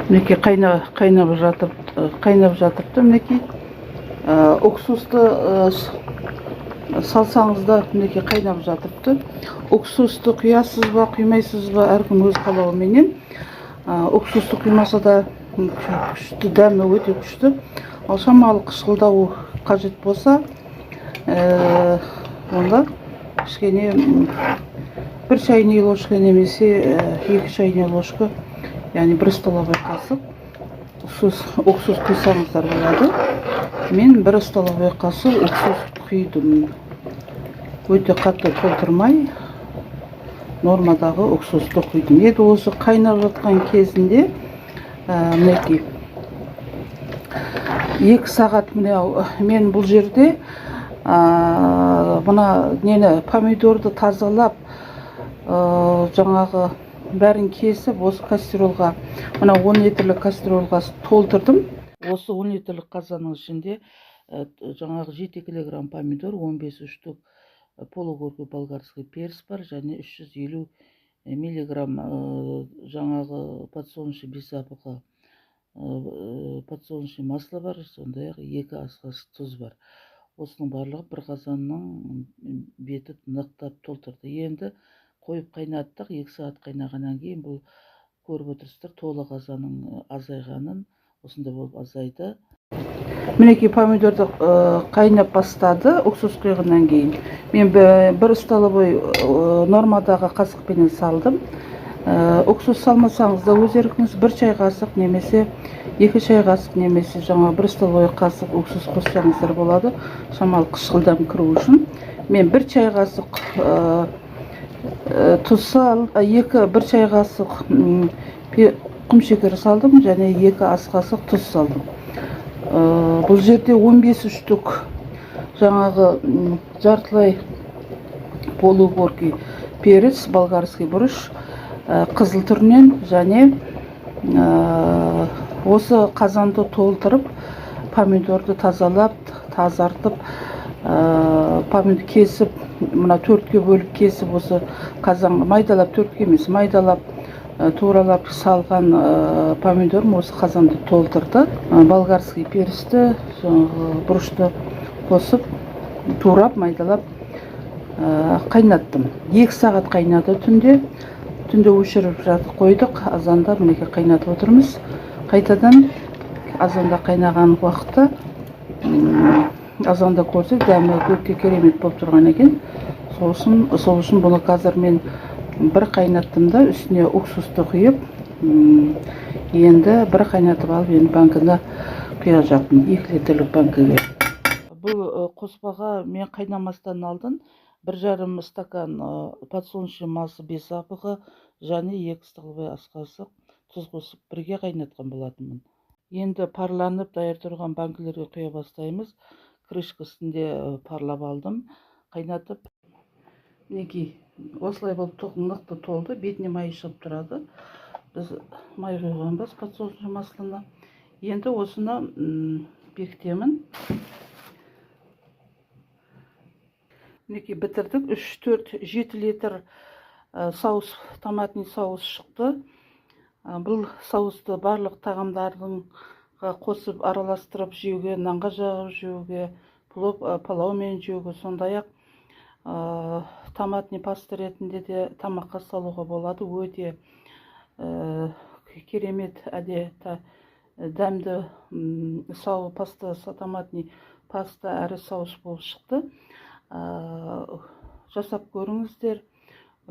Мінекей қайнап жатырды. Мінекей уксусты салсаңызда мінекей қайнап жатырды. Уксусты құясыз ба, құймайсыз ба, әркім өз қалауыменен. Уксусты құймаса да күшті, дәмі өте күшті. Ал шамалы қышқылдау қажет болса, онда кішкене 1 чайный ложка немесе 2 чайный ложка, яғни 1 столовый қасық уксус құйсаңыздар болады. Мен 1 столовый қасық уксус құйдым. Өте қатты толтырмай, нормадағы уксусты құйдым. Енді осы қайнап жатқан кезінде мінекей 2 сағат мен бұл жерде мына помидорды тазалап, жаңағы бәрін кесіп, осы кастрюльға, мына 10 литрлік кастрюльға толтырдым. Осы 10 литрлік қазанның ішінде жаңағы 7 килограмм помидор, 15 штук полугоркий болгарский перец бар, және 350 миллиграмм жаңағы подсолнечный бесапығы подсолнечный масло бар, сондай-ақ 2 ас қасық тұз бар. Осының барлығы бір қазанның беті нықтап толтырды. Енді қойып қайнаттық. 2 сағат қайнағаннан кейін бұл көріп отырсыздар, толы қазанның азайғанын, осында болып азайды. Мінекей помидорды қайнап бастады уксус құйғаннан кейін. Мен 1 столовый нормадағы қасықпенен салдым. Уксус салмасаңыз да өз еркіңіз 1 чай қасық немесе 2 чай қасық немесе жаңа 1 столовый қасық уксус қоссаңыздар болады, шамалы қышқылдам кіру үшін. Мен 1 чай қасық тұз салдым, 1 чай қасық құмшекер салдым, және 2 ас қасық тұз салдым. Бұл жерде 15 штук жаңағы жартылай полугоркий перец, болгарский бұрыш, қызыл түрінен, және осы қазанды толтырып, помидорды тазалап, тазартып, помидор кесіп, мына 4-ке бөліп кесіп, осы қазанға майдалап, 4-ке емес, майдалап, туралап салған помидорым осы қазанды толтырды. Болгарский перцті, бұрышты қосып, турап, майдалап қайнаттым. 2 сағат қайнады түнде. Түнде өшіріп жатып қойдық. Азанда мінекей қайнатып отырмыз. Қайтадан азанда қайнаған уақытта азанда көрсек, дәмі өте керемет болып тұрған екен. Сол үшін бұны қазір мен 1 қайнаттым да, үстіне уксусты құйып, енді 1 қайнатып алып, енді банкына құя жаптым, 2 литрлік банкіге. Бұл қоспаға мен қайнамастан алдын 1,5 стакан подсолнечный масло бесапығы және 2 столовый ас қасық тұз қосып бірге қайнатқан болатынмын. Енді парланып даяр тұрған банкілерге құя бастаймыз. Крышкасында парлап алдым, қайнатып. Мінекей осылай болып нықты толды, бетіне май шығып тұрады. Біз май құйғанбыз подсолнечный маслоны. Енді осыны бекітемін. Мінекей бітірдік. 3-4-7 литр соус, томатный соус шықты. Бұл соусты барлық тағамдардың қосып араластырып жеуге, нанға жағып жеуге, палаумен жеуге, сондай-ақ томатный паста ретінде де тамаққа салуға болады. Өте керемет дәмді паста, томатный паста әрі соус болып шықты. Жасап көріңіздер.